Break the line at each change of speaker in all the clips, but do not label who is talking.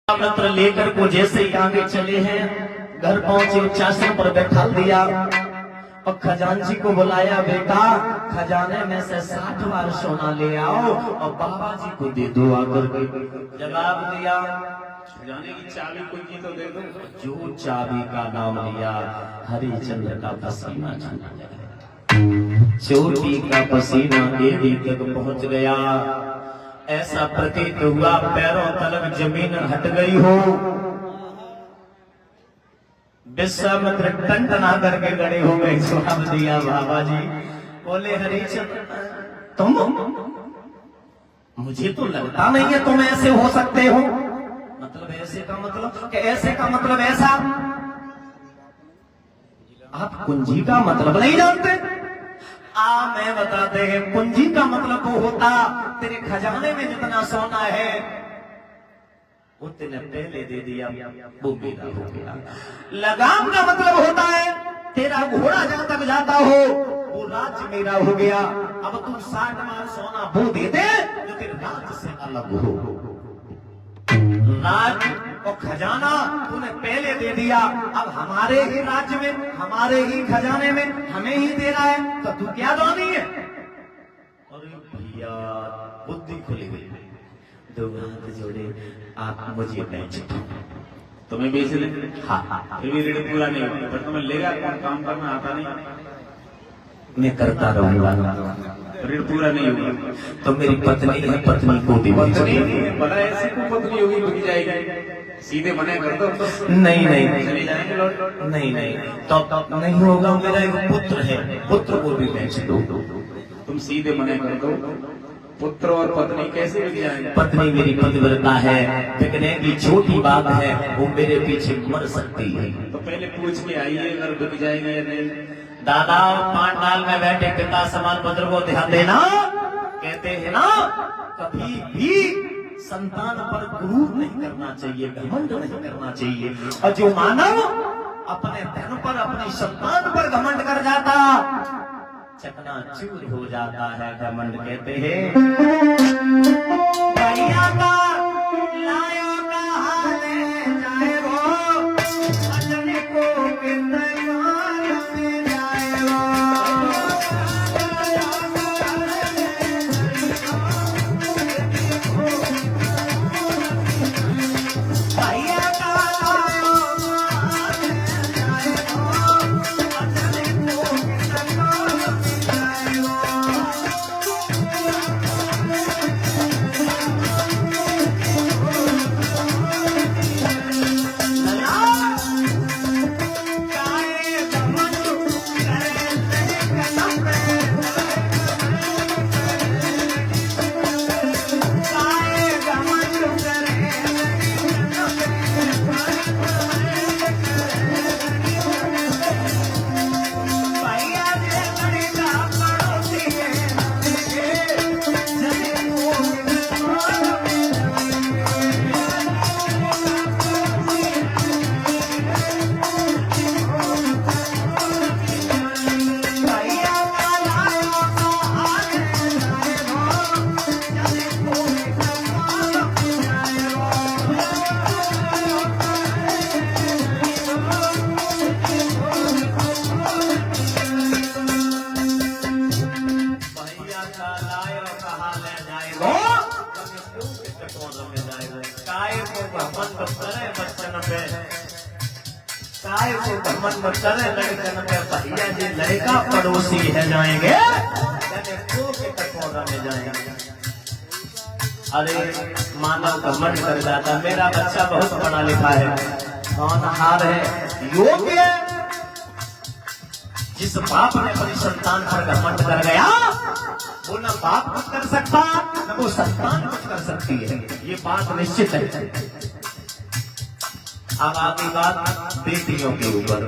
मित्र लेकर को जैसे ही आगे चले हैं, घर पहुंचे, उच्चासन पर बैठा दिया और खजांची को बुलाया, बेटा खजाने में से 60 बार सोना ले आओ और बाबा जी को दे दो आकर के। जवाब दिया,
खजाने की चाबी कोई की तो दे दो।
जो चाबी का नाम लिया हरिचंद्र का पसीना छूट गया, चोटी का पसीना एड़ी तक पहुंच गया। ऐसा प्रतीत हुआ पैरों तलक जमीन हट गई हो। विश्वामित्र टंटना करके खड़े हो गए। जवाब दिया बाबा जी, बोले हरिचंद्र तुम, मुझे तो लगता नहीं है तुम ऐसे हो सकते हो। मतलब ऐसे का मतलब कि ऐसे का मतलब ऐसा, आप कुंजी का मतलब नहीं जानते। मैं बताते हैं, कुंजी का मतलब वो होता तेरे खजाने में जितना सोना है उतने पहले दे दिया, वो मेरा हो गया। लगाम का मतलब होता है तेरा घोड़ा जहां तक जाता हो वो राज्य मेरा हो गया। अब तू 60 बार सोना वो दे दे जो तेरे राज्य से अलग हो। राज्य और खजाना तूने पहले दे दिया, अब हमारे ही राज्य में, हमारे ही खजाने में हमें ही दे रहा है, तो तू क्या दानी है? अरे भैया बुद्धि खुली हुई, दो हाथ जोड़े, आप मुझे बेच दो।
तुम्हें बेच ले।
हाँ,
फिर भी ऋण पूरा नहीं होगा, पर तुम्हें लेगा कौन? काम करना आता नहीं,
मैं करता रहूंगा,
ऋण पूरा नहीं होगा।
तो मेरी पत्नी है, पत्नी को भी बेच
पत्नी
दो।
बड़ा ऐसी को पत्नी होगी बिक जाएगी। सीधे मना कर दो तो
नहीं नहीं
चले जाएंगे लौट।
नहीं नहीं, तो नहीं होगा। मेरा एक पुत्र है, पुत्र को भी बेच दो।
तुम सीधे मना कर दो, पुत्र और पत्नी कैसे बिक जाएंगे?
पत्नी मेरी पतिव्रता है, बिकने की छोटी बात है, वो मेरे पीछे मर सकती है।
तो पहले पूछ के आइए अगर बिक जाएंगे या नहीं।
दादा पांडाल में बैठे पिता समान पुत्र को ध्यान देना। कहते हैं ना, कभी भी संतान पर क्रूर नहीं करना चाहिए, घमंड नहीं करना चाहिए। और जो मानव अपने धन पर, अपनी संतान पर घमंड कर जाता, चकनाचूर हो जाता है। घमंड कहते हैं भैया का लायो का हाल जाए वो, अजने को कितने भैया जी लड़का पड़ोसी है जाएंगे में जाएंगे। अरे मानव घमंड कर जाता, मेरा बच्चा बहुत पढ़ा लिखा है, होनहार है, योग्य। जिस बाप ने अपनी संतान पर घमंड कर गया, वो न बाप कुछ कर सकता न वो संतान कुछ कर सकती है, ये बात निश्चित है। अब आगे बात बेटियों के ऊपर।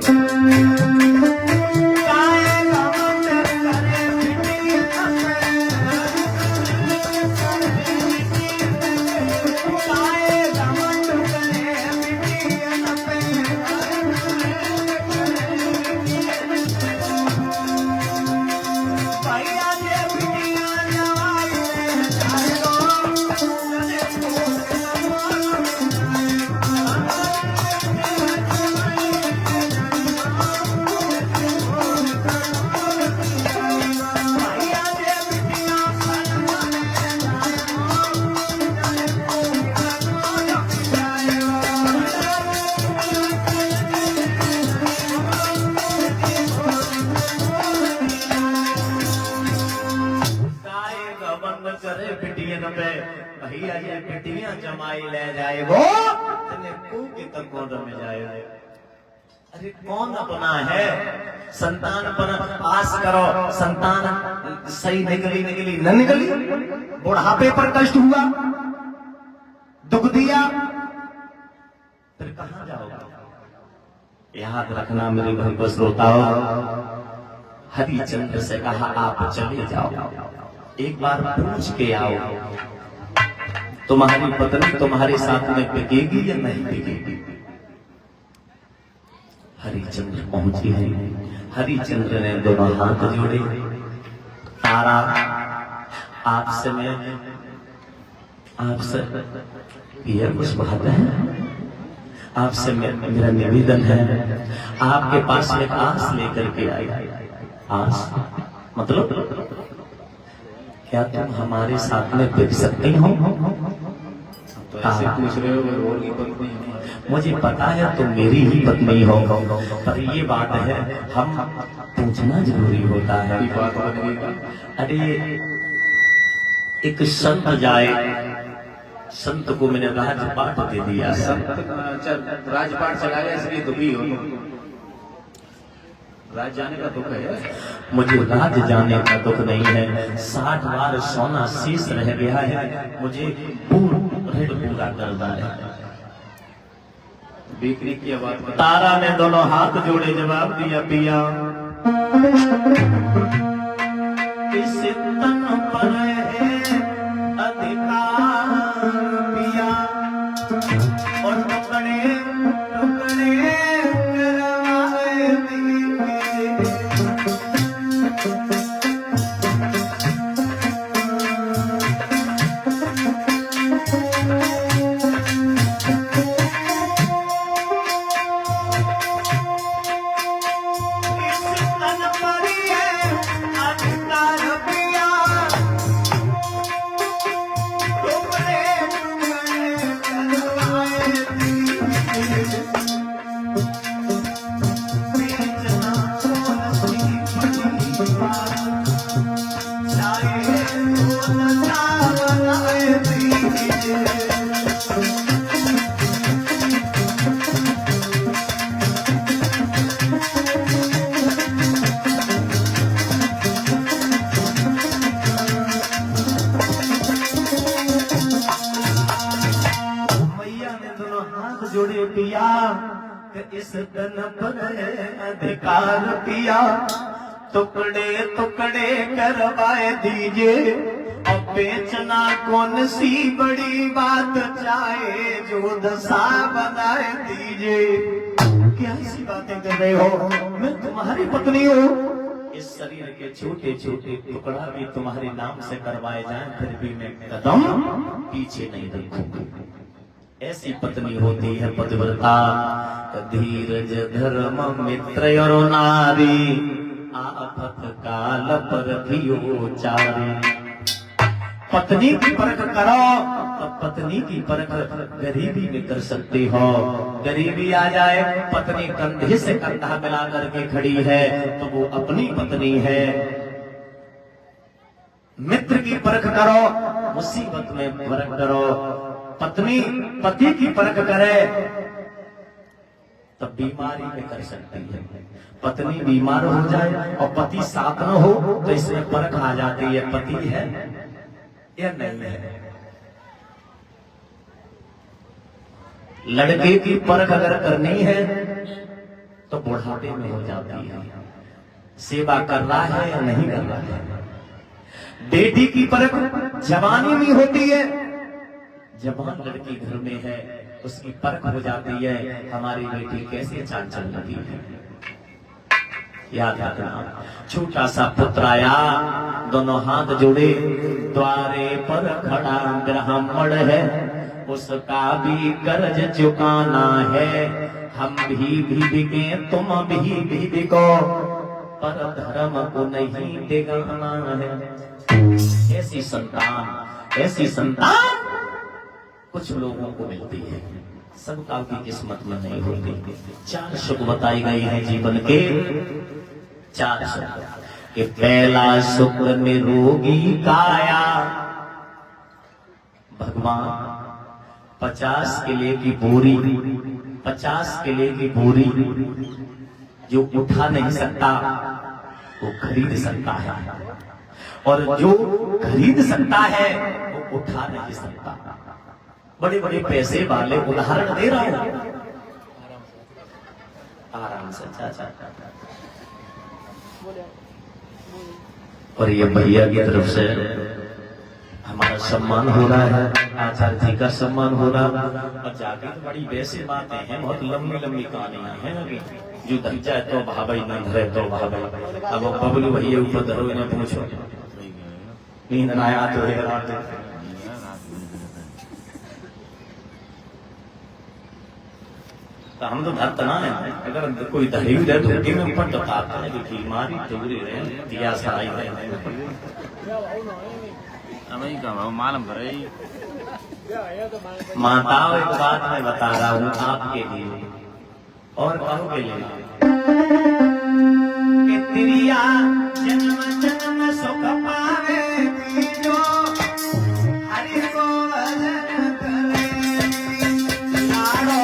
दिन पे भैया ये बेटियां जमाई ले जाए वो तने को के तक गोद में जाए। अरे कौन अपना है? संतान पर आस करो, संतान सही निकली न निकली, बुढ़ापे पर कष्ट हुआ, दुख दिया, फिर कहां जाओगे? याद रखना मेरे भाई को श्रोताओ, हरिचंद्र से कहा आप चले जाओ, एक बार पूछ के आओ तुम्हारी पत्नी तुम्हारे साथ में टिकेगी या नहीं टिकेगी। हरिचंद्र पहुंची है। हरिचंद्र ने दोनों हाथ जोड़े, तारा आपसे ये कुछ बात है, आपसे मेरा निवेदन है, आपके पास एक आस लेकर के आई। आस मतलब क्या तुम हमारे साथ में टिक सकती हो?
तो ऐसे पूछ रहे हो और की पत्नी?
मुझे पता है तुम मेरी ही पत्नी हो, पर ये बात है हम पूछना जरूरी होता है।
बात बनेगा।
अरे एक संत जाए, संत को मैंने राजपाट दे दिया है।
संत राजपाट चलाया इसलिए दुखी हो? राज जाने का दुख है?
मुझे राज जाने का दुख नहीं है, 60 बार सोना शेष रह गया है, मुझे ऋण पूरा करना है।
बिक्री की बात।
तारा ने दोनों हाथ जोड़े जवाब दिया, पिया इस तन पर है अधिकार पिया, और टुकड़े टुकड़े करवाए दीजिए। जोड़े पिया इस तन पर अधिकार पिया, टुकड़े टुकड़े करवाए दीजिए, और बेचना कौन सी बड़ी बात, चाहे जो दशा बनाए दीजिए। क्या ऐसी बातें कर रहे हो? मैं तुम्हारी पत्नी हूँ, इस शरीर के छोटे छोटे टुकड़ा भी तुम्हारे नाम से करवाए जाएं, फिर भी मैं कदम पीछे नहीं रखूंगी। ऐसी पत्नी होती है पतिव्रता, धीरज धर्म मित्र और नारी, आफत काल पर धियो चारी। पत्नी की परख करो तो पत्नी की परख गरीबी में कर सकते हो। गरीबी आ जाए, पत्नी कंधे से कंधा मिला करके खड़ी है तो वो अपनी पत्नी है। मित्र की परख करो, मुसीबत में परख करो। पत्नी पति की परख करे तब बीमारी में कर सकती है। पत्नी बीमार हो जाए और पति साथ न हो तो इसमें परख आ जाती है, पति है या नहीं है। लड़के की परख अगर करनी है तो बुढ़ापे में हो जाती है, सेवा कर रहा है या नहीं कर रहा है। बेटी की परख जवानी में होती है, जवान लड़की घर में है उसकी परख हो जाती है, हमारी बेटी कैसे चाल चल रही है। याद रखना, छोटा सा पुत्र आया, दोनों हाथ जोड़े, द्वारे पर खड़ा ब्राह्मण है, उसका भी कर्ज चुकाना है। हम भी बिके तुम भी बिको, पर धर्म को नहीं दिगाना है। ऐसी संतान कुछ लोगों को मिलती है, सबका की किस्मत में नहीं होती। 4 सुख बताई गई है जीवन के, 4 सुख। कि पहला सुख निरोगी काया, भगवान 50 किले की बोरी, 50 किले की बोरी जो उठा नहीं सकता वो खरीद सकता है, और जो खरीद सकता है वो उठा नहीं सकता। बड़े बड़े पैसे वाले उदाहरण दे रहा हूं, आराम से। अच्छा। और ये भैया की तरफ से हमारा सम्मान हो रहा है, आचार्य जी का सम्मान हो रहा है। और जाके तो बड़ी वैसे बातें हैं, बहुत लंबी लंबी कहानियां हैं अभी। जो धर जाए तो भाई न धरे तो भाई। अब बबलू भैया ऊपर धरो, इन्हें पूछो नींद ना आया तो है रात। तो हम तो धरत ना है, अगर कोई धरी हुई है धोखे में ऊपर बताता है कि बीमारी टूरी रहे दिया सराई रहे
मालूम करे।
माताओं, एक बात मैं बता रहा हूँ आपके लिए और कहो के लिए कि तिरिया जन्म जन्म सुख पावे जो हरि को भजन करे लाड़ो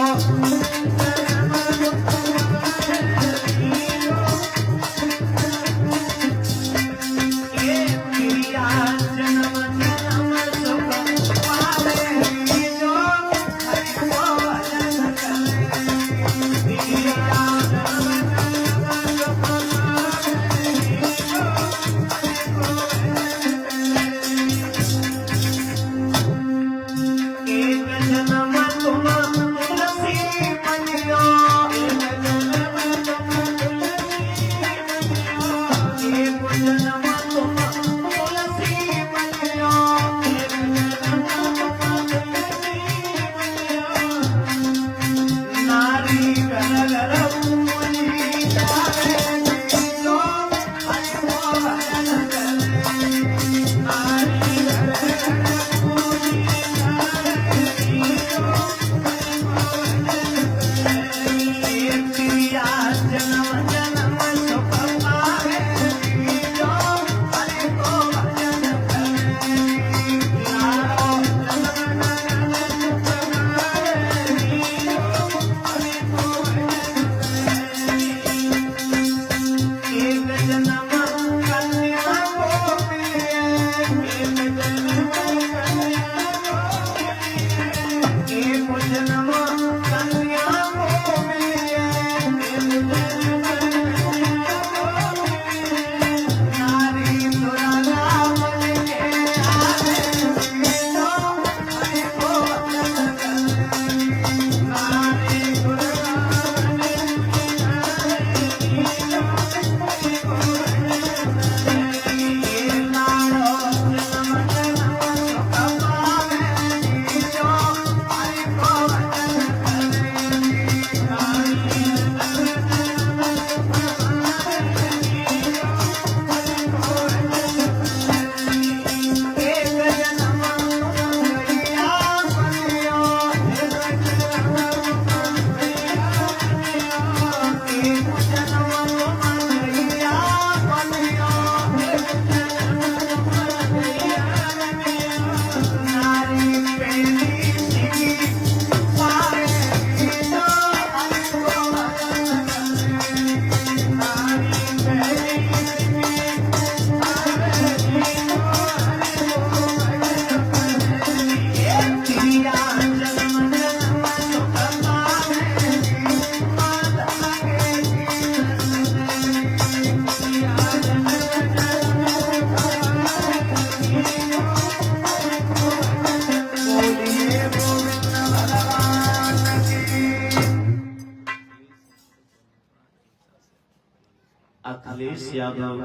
अखिलेश यादव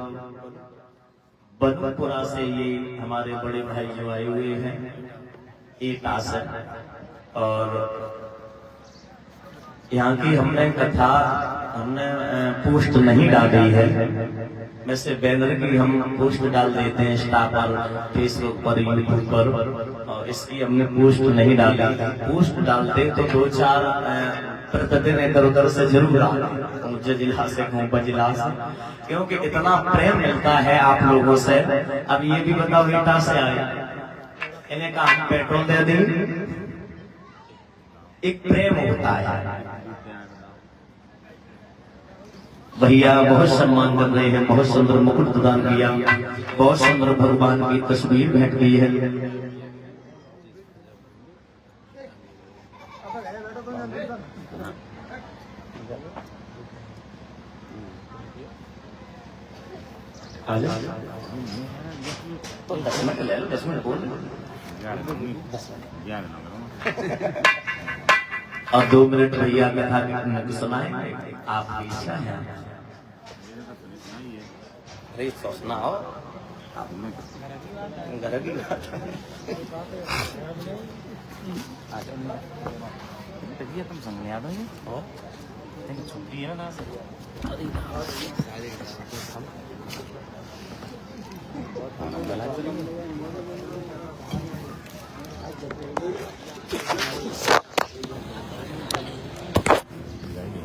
बनपुरा से ये हमारे बड़े भाई जो आए हुए हैं, एक आसन और यहाँ की हमने कथा पोस्ट नहीं डाली है। वैसे बैनर की हम पोस्ट डाल देते हैं इंस्टा पर, फेसबुक पर, यूट्यूब पर, और इसकी हमने पोस्ट नहीं डाली। पोस्ट डालते तो 2-4 प्रतिदिन इधर उधर से जरूर आते, मुझे जिला से जिला से, क्योंकि इतना प्रेम मिलता है आप लोगों से। अब ये भी बताओ ईटा से आए, इन्हें कहा पेट्रोल दे दी। एक प्रेम होता है। भैया बहुत सम्मान कर रहे हैं, बहुत सुंदर मुकुट प्रदान किया, बहुत सुंदर भगवान की तस्वीर भेंट की है। तो 10 मिनट ले लो, 10 मिनट बोल और 2 मिनट भैया कथा सुनाए आपकी इच्छा है। अरे सोचना हो घर की
तुम संग याद हो छुट्टी है ना सर।